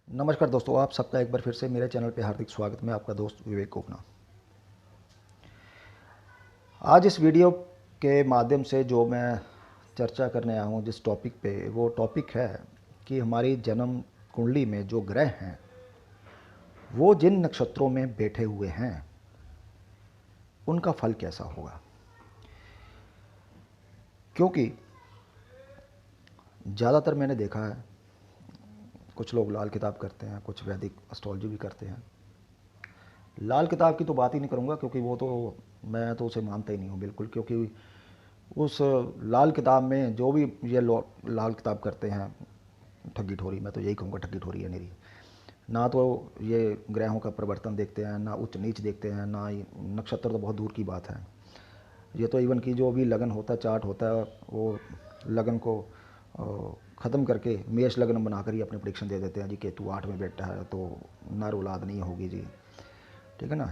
नमस्कार दोस्तों, आप सबका एक बार फिर से मेरे चैनल पे हार्दिक स्वागत। मैं आपका दोस्त विवेक कोपना। आज इस वीडियो के माध्यम से जो मैं चर्चा करने आया हूँ जिस टॉपिक पे, वो टॉपिक है कि हमारी जन्म कुंडली में जो ग्रह हैं वो जिन नक्षत्रों में बैठे हुए हैं उनका फल कैसा होगा। क्योंकि ज़्यादातर मैंने देखा है, कुछ लोग लाल किताब करते हैं, कुछ वैदिक एस्ट्रोलॉजी भी करते हैं। लाल किताब की तो बात ही नहीं करूँगा क्योंकि वो तो मैं तो उसे मानता ही नहीं हूँ बिल्कुल। क्योंकि उस लाल किताब में जो भी ये लाल किताब करते हैं, ठगी ठोरी, मैं तो यही कहूँगा ठगी ठोरी है मेरी। ना तो ये ग्रहों का परिवर्तन देखते हैं, ना उच्च नीच देखते हैं, ना ही नक्षत्र तो बहुत दूर की बात है। ये तो इवन की जो भी लगन होता है, चार्ट होता है, वो लगन को ख़त्म करके मेष लगन बनाकर ही अपने प्रेडिक्शन दे देते हैं जी। केतु 8 में बैठा है तो नर औलाद नहीं होगी जी, ठीक है ना।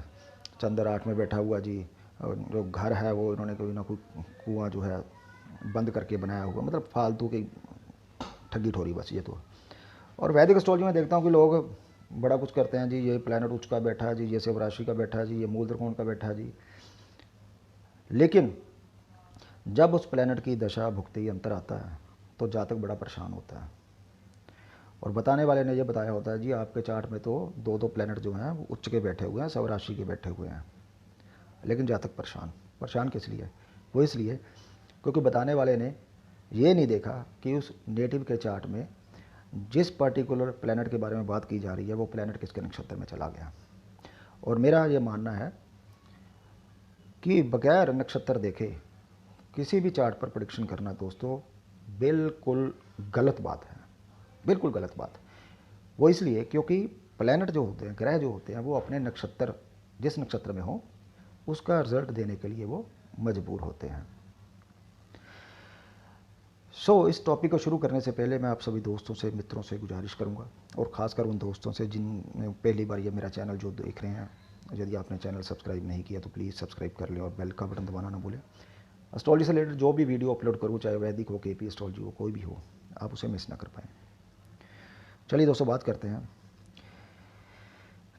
चंद्र 8 में बैठा हुआ जी, और जो घर है वो इन्होंने कोई ना कोई कुआं जो है बंद करके बनाया हुआ, मतलब फालतू की ठगी ठोरी बस ये तो। और वैदिक एस्ट्रोलॉजी में देखता हूँ कि लोग बड़ा कुछ करते हैं जी। ये प्लैनेट उच्च का बैठा है जी, ये शिव राशि का बैठा है जी, ये मूल त्रिकोण का बैठा है जी। लेकिन जब उस प्लैनेट की दशा भुक्ति अंतर आता है तो जातक बड़ा परेशान होता है। और बताने वाले ने ये बताया होता है जी, आपके चार्ट में तो दो दो प्लैनेट जो हैं वो उच्च के बैठे हुए हैं, शिव राशि के बैठे हुए हैं, लेकिन जातक परेशान। परेशान किस लिए? वो इसलिए क्योंकि बताने वाले ने ये नहीं देखा कि उस नेटिव के चार्ट में जिस पर्टिकुलर प्लैनेट के बारे में बात की जा रही है वो प्लैनेट किसके नक्षत्र में चला गया। और मेरा ये मानना है कि बगैर नक्षत्र देखे किसी भी चार्ट पर प्रेडिक्शन करना दोस्तों बिल्कुल गलत बात है, बिल्कुल गलत बात। वो इसलिए क्योंकि प्लैनेट जो होते हैं, ग्रह जो होते हैं, वो अपने नक्षत्र, जिस नक्षत्र में हो उसका रिजल्ट देने के लिए वो मजबूर होते हैं। इस टॉपिक को शुरू करने से पहले मैं आप सभी दोस्तों से, मित्रों से गुजारिश करूंगा, और ख़ासकर उन दोस्तों से जिनने पहली बार ये मेरा चैनल जो देख रहे हैं, यदि आपने चैनल सब्सक्राइब नहीं किया तो प्लीज़ सब्सक्राइब कर लें और बेल का बटन दबाना ना भूलें। एस्ट्रोलॉजी से रिलेटेड जो भी वीडियो अपलोड करूँ, चाहे वैदिक हो, केपी एस्ट्रोलॉजी हो, कोई भी हो, आप उसे मिस ना कर पाएँ। चलिए दोस्तों, बात करते हैं।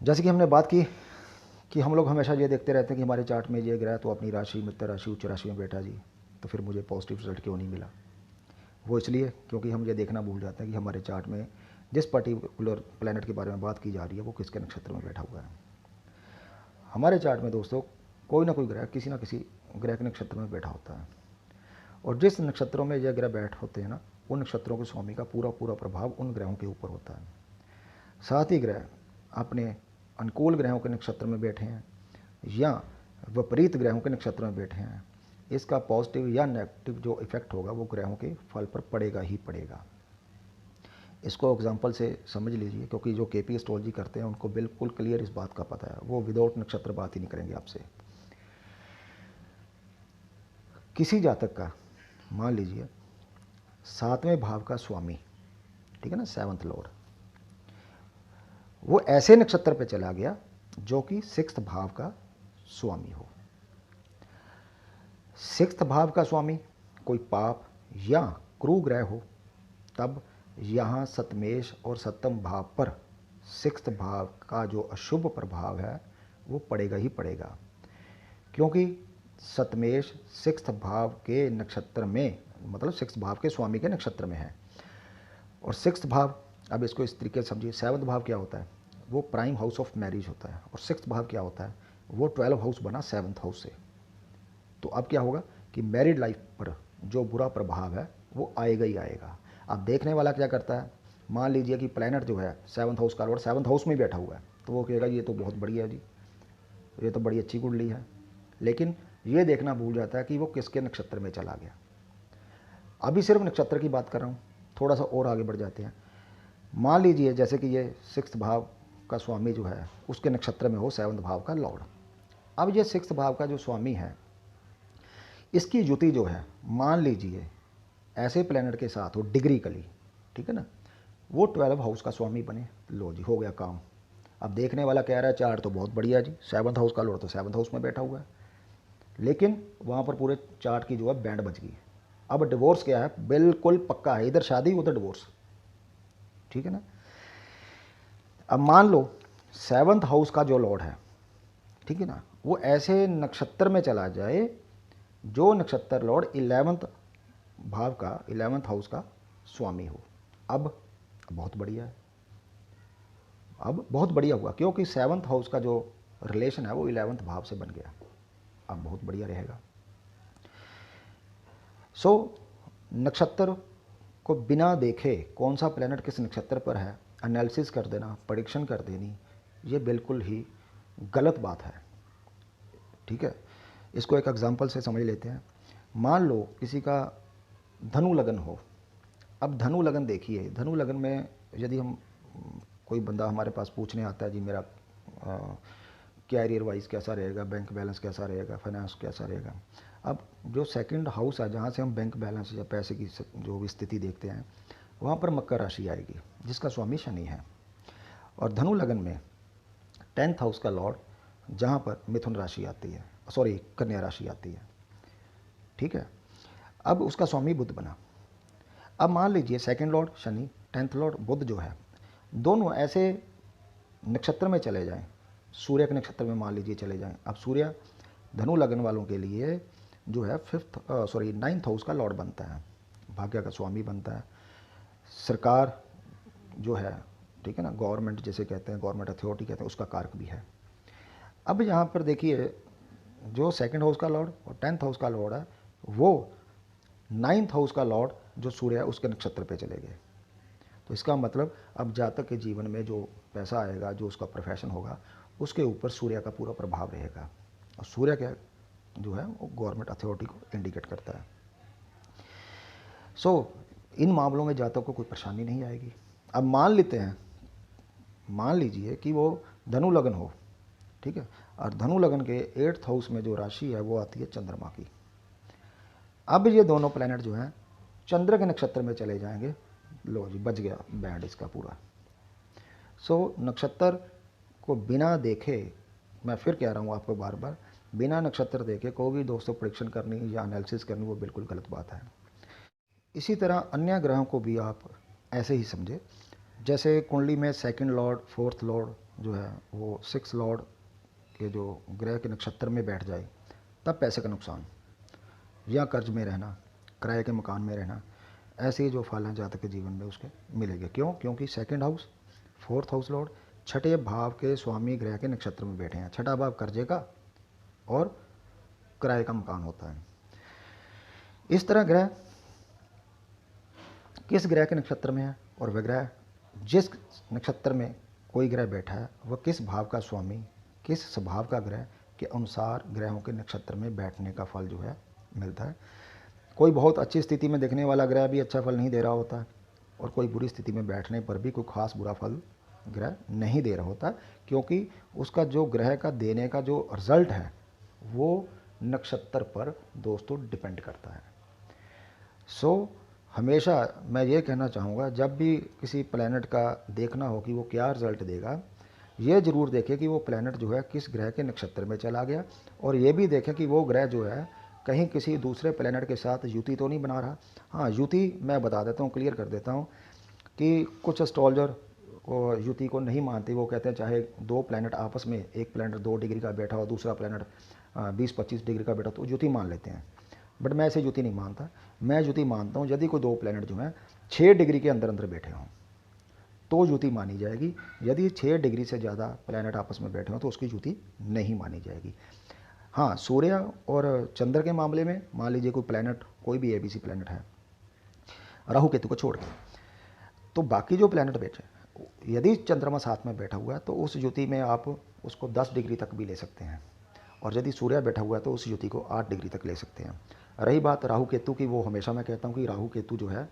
जैसे कि हमने बात की कि हम लोग हमेशा ये देखते रहते हैं कि हमारे चार्ट में ये ग्रह तो अपनी राशि, मित्र राशि, उच्च राशि में बैठा जी, तो फिर मुझे पॉजिटिव रिजल्ट क्यों नहीं मिला। वो इसलिए क्योंकि हम ये देखना भूल जाते हैं कि हमारे चार्ट में जिस पर्टिकुलर प्लैनेट के बारे में बात की जा रही है वो किसके नक्षत्र में बैठा हुआ है। हमारे चार्ट में दोस्तों कोई ना कोई ग्रह किसी ना किसी ग्रह के नक्षत्र में बैठा होता है, और जिस नक्षत्रों में यह ग्रह बैठ होते हैं ना, उन नक्षत्रों के स्वामी का पूरा पूरा प्रभाव उन ग्रहों के ऊपर होता है। साथ ही ग्रह अपने अनुकूल ग्रहों के नक्षत्र में बैठे हैं या विपरीत ग्रहों के नक्षत्र में बैठे हैं, इसका पॉजिटिव या नेगेटिव जो इफेक्ट होगा वो ग्रहों के फल पर पड़ेगा ही पड़ेगा। इसको एग्जांपल से समझ लीजिए, क्योंकि जो केपी एस्ट्रोलॉजी करते हैं उनको बिल्कुल क्लियर इस बात का पता है, वो विदाउट नक्षत्र बात ही नहीं करेंगे आपसे। किसी जातक का मान लीजिए 7वें भाव का स्वामी, ठीक है ना, 7th लॉर्ड, वो ऐसे नक्षत्र पे चला गया जो कि 6th भाव का स्वामी हो। 6th भाव का स्वामी कोई पाप या क्रू ग्रह हो, तब यहाँ सतमेश और सप्तम भाव पर 6th भाव का जो अशुभ प्रभाव है वो पड़ेगा ही पड़ेगा। क्योंकि सतमेश 6th भाव के नक्षत्र में, मतलब 6th भाव के स्वामी के नक्षत्र में है। और 6th भाव, अब इसको इस तरीके से समझिए, 7th भाव क्या होता है, वो प्राइम हाउस ऑफ मैरिज होता है, और 6th भाव क्या होता है, वो 12 हाउस बना 7th हाउस से। तो अब क्या होगा कि मैरिड लाइफ पर जो बुरा प्रभाव है वो आएगा ही आएगा। अब देखने वाला क्या करता है, मान लीजिए कि प्लैनेट जो है 7th हाउस का लॉर्ड 7th हाउस में ही बैठा हुआ है, तो वो कहेगा ये तो बहुत बढ़िया है जी, ये तो बड़ी अच्छी कुंडली है। लेकिन ये देखना भूल जाता है कि वो किसके नक्षत्र में चला गया। अभी सिर्फ नक्षत्र की बात कर रहा हूँ, थोड़ा सा और आगे बढ़ जाते हैं। मान लीजिए जैसे कि ये 6th भाव का स्वामी जो है उसके नक्षत्र में हो 7th भाव का लॉर्ड। अब ये 6th भाव का जो स्वामी है, इसकी युति जो है, मान लीजिए ऐसे प्लैनेट के साथ हो डिग्रीकली, ठीक है ना, वो 12 हाउस का स्वामी बने, लो जी हो गया काम। अब देखने वाला कह रहा है चार्ट तो बहुत बढ़िया जी, 7th हाउस का लॉर्ड तो 7th हाउस में बैठा हुआ है, लेकिन वहाँ पर पूरे चार्ट की जो है बैंड बज गई। अब डिवोर्स क्या है, बिल्कुल पक्का है, इधर शादी उधर डिवोर्स, ठीक है ना। अब मान लो 7th हाउस का जो लॉर्ड है, ठीक है ना, वो ऐसे नक्षत्र में चला जाए जो नक्षत्र लॉर्ड 11th भाव का, 11th हाउस का स्वामी हो। अब बहुत बढ़िया है, अब बहुत बढ़िया हुआ, क्योंकि 7th हाउस का जो रिलेशन है वो 11th भाव से बन गया। अब बहुत बढ़िया रहेगा। नक्षत्र को बिना देखे कौन सा प्लेनेट किस नक्षत्र पर है एनालिसिस कर देना, प्रेडिक्शन कर देनी, ये बिल्कुल ही गलत बात है। ठीक है, इसको एक एग्जांपल से समझ लेते हैं। मान लो किसी का धनु लगन हो। अब धनु लगन देखिए, धनु लगन में यदि हम कोई बंदा हमारे पास पूछने आता है, जी मेरा कैरियर वाइज कैसा रहेगा, बैंक बैलेंस कैसा रहेगा, फाइनेंस कैसा रहेगा। अब जो सेकंड हाउस है जहाँ से हम बैंक बैलेंस या पैसे की जो भी स्थिति देखते हैं, वहाँ पर मकर राशि आएगी जिसका स्वामी शनि है। और धनु लगन में 10th हाउस का लॉर्ड जहाँ पर मिथुन राशि आती है, सॉरी कन्या राशि आती है। ठीक है, अब उसका स्वामी बुध बना। अब मान लीजिए second lord Shani, 10th lord Budh जो है, दोनों ऐसे नक्षत्र में चले जाएं, सूर्य के नक्षत्र में मान लीजिए चले जाएं। अब सूर्य धनु लगन वालों के लिए जो है 9th हाउस का लॉर्ड बनता है, भाग्य का स्वामी बनता है, सरकार जो है, ठीक है ना, गवर्नमेंट जैसे कहते हैं, गवर्नमेंट अथॉरिटी कहते हैं, उसका कारक भी है। अब यहाँ पर देखिए जो सेकंड हाउस का लॉर्ड और 10th हाउस का लॉर्ड है, वो 9th हाउस का लॉर्ड जो सूर्य है उसके नक्षत्र पे चले गए। तो इसका मतलब अब जातक के जीवन में जो पैसा आएगा, जो उसका प्रोफेशन होगा, उसके ऊपर सूर्य का पूरा प्रभाव रहेगा। और सूर्य क्या जो है वो गवर्नमेंट अथॉरिटी को इंडिकेट करता है। इन मामलों में जातक को कोई परेशानी नहीं आएगी। अब मान लीजिए कि वो धनु लगन हो, ठीक है, और धनु लगन के 8th हाउस में जो राशि है वो आती है चंद्रमा की। अब ये दोनों प्लैनेट जो हैं चंद्र के नक्षत्र में चले जाएंगे। लो जी, बच गया बैंड इसका पूरा। नक्षत्र को बिना देखे, मैं फिर कह रहा हूँ आपको बार बार, बिना नक्षत्र देखे कोई भी दोस्तों प्रेडिक्शन करनी या एनालिसिस करनी वो बिल्कुल गलत बात है। इसी तरह अन्य ग्रहों को भी आप ऐसे ही समझे, जैसे कुंडली में सेकंड लॉर्ड, 4th लॉर्ड जो है वो 6th लॉर्ड के जो ग्रह के नक्षत्र में बैठ जाए, तब पैसे का नुकसान या कर्ज में रहना, किराए के मकान में रहना, ऐसे ही जो फल हैं जातक के जीवन में उसके मिलेंगे। क्यों? क्योंकि second house, 4th house Lord छठे भाव के स्वामी ग्रह के नक्षत्र में बैठे हैं। छठा भाव कर्जे का और किराए का मकान होता है। इस तरह ग्रह किस ग्रह के नक्षत्र में है और वह ग्रह जिस नक्षत्र में कोई ग्रह बैठा है वह किस भाव का स्वामी, किस स्वभाव का ग्रह के अनुसार ग्रहों के नक्षत्र में बैठने का फल जो है मिलता है। कोई बहुत अच्छी स्थिति में देखने वाला ग्रह भी अच्छा फल नहीं दे रहा होता है, और कोई बुरी स्थिति में बैठने पर भी कोई खास बुरा फल ग्रह नहीं दे रहा होता, क्योंकि उसका जो ग्रह का देने का जो रिजल्ट है वो नक्षत्र पर दोस्तों डिपेंड करता है। हमेशा मैं ये कहना चाहूँगा, जब भी किसी प्लैनेट का देखना हो कि वो क्या रिजल्ट देगा, ये ज़रूर देखें कि वो प्लैनेट जो है किस ग्रह के नक्षत्र में चला गया, और ये भी देखें कि वो ग्रह जो है कहीं किसी दूसरे प्लैनेट के साथ युति तो नहीं बना रहा। हाँ, युति मैं बता देता हूँ, क्लियर कर देता हूँ कि कुछ एस्ट्रोलॉजर युति को नहीं मानते। वो कहते हैं चाहे दो प्लैनेट आपस में, एक प्लैनेट 2 डिग्री का बैठा हो, दूसरा प्लैनेट 20-25 डिग्री का बैठा हो, तो युति मान लेते हैं। बट मैं ऐसे युति नहीं मानता। मैं युति मानता हूँ यदि कोई दो प्लैनेट जो हैं 6 डिग्री के अंदर अंदर बैठे हों तो युति मानी जाएगी। यदि 6 डिग्री से ज़्यादा प्लैनेट आपस में बैठे हों तो उसकी युति नहीं मानी जाएगी। हाँ, सूर्य और चंद्र के मामले में मान लीजिए कोई प्लैनेट, कोई भी ABC प्लैनेट है, राहु केतु को छोड़ के, तो बाकी जो प्लैनेट बैठे, यदि चंद्रमा साथ में बैठा हुआ है तो उस युति में आप उसको 10 डिग्री तक भी ले सकते हैं, और यदि सूर्य बैठा हुआ है तो उस युति को 8 डिग्री तक ले सकते हैं। रही बात राहु केतु की, वो हमेशा मैं कहता हूँ कि राहु केतु जो है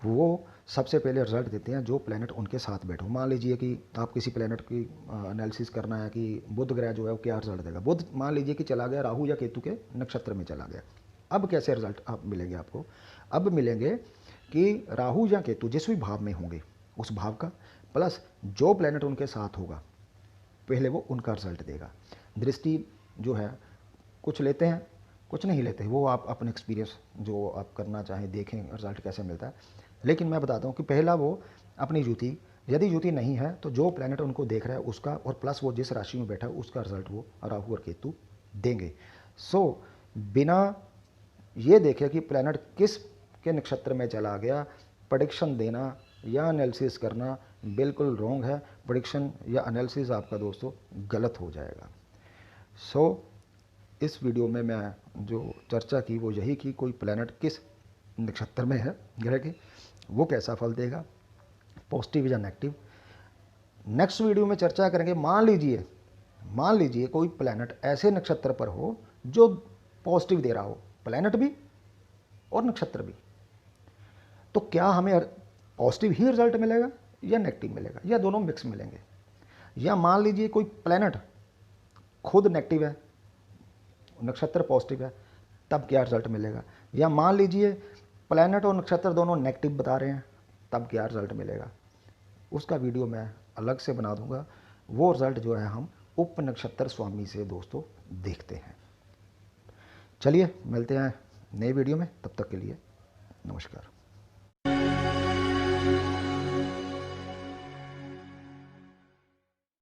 वो सबसे पहले रिजल्ट देते हैं जो प्लैनेट उनके साथ बैठो। मान लीजिए कि आप किसी प्लैनेट की एनालिसिस करना है कि बुध ग्रह जो है वो क्या रिजल्ट देगा। बुध मान लीजिए कि चला गया राहु या केतु के नक्षत्र में चला गया। अब कैसे रिजल्ट आप मिलेंगे आपको? अब मिलेंगे कि राहु या केतु जिस भी भाव में होंगे उस भाव का प्लस जो प्लैनेट उनके साथ होगा, पहले वो उनका रिजल्ट देगा। दृष्टि जो है कुछ लेते हैं, कुछ नहीं लेते, वो आप अपने एक्सपीरियंस जो आप करना चाहें देखें रिजल्ट कैसे मिलता है। लेकिन मैं बताता हूँ कि पहला वो अपनी युति यदि युति नहीं है तो जो प्लैनेट उनको देख रहा है उसका, और प्लस वो जिस राशि में बैठा है उसका रिजल्ट वो राहु और केतु देंगे। सो बिना ये देखे कि प्लैनेट किस के नक्षत्र में चला गया, प्रेडिक्शन देना या एनालिसिस करना बिल्कुल रॉन्ग है। प्रेडिक्शन या एनालिसिस आपका दोस्तों गलत हो जाएगा। सो इस वीडियो में मैं जो चर्चा की वो यही कि कोई प्लैनेट किस नक्षत्र में है ग्रह के, वो कैसा फल देगा, पॉजिटिव या नेगेटिव। नेक्स्ट वीडियो में चर्चा करेंगे, मान लीजिए कोई प्लैनेट ऐसे नक्षत्र पर हो जो पॉजिटिव दे रहा हो, प्लैनेट भी और नक्षत्र भी, तो क्या हमें पॉजिटिव ही रिजल्ट मिलेगा या नेगेटिव मिलेगा या दोनों मिक्स मिलेंगे। या मान लीजिए कोई प्लैनेट खुद नेगेटिव है, नक्षत्र पॉजिटिव है, तब क्या रिजल्ट मिलेगा। या मान लीजिए प्लैनेट और नक्षत्र दोनों नेगेटिव बता रहे हैं, तब क्या रिजल्ट मिलेगा। उसका वीडियो मैं अलग से बना दूंगा। वो रिजल्ट जो है हम उप नक्षत्र स्वामी से दोस्तों देखते हैं। चलिए मिलते हैं नए वीडियो में, तब तक के लिए नमस्कार।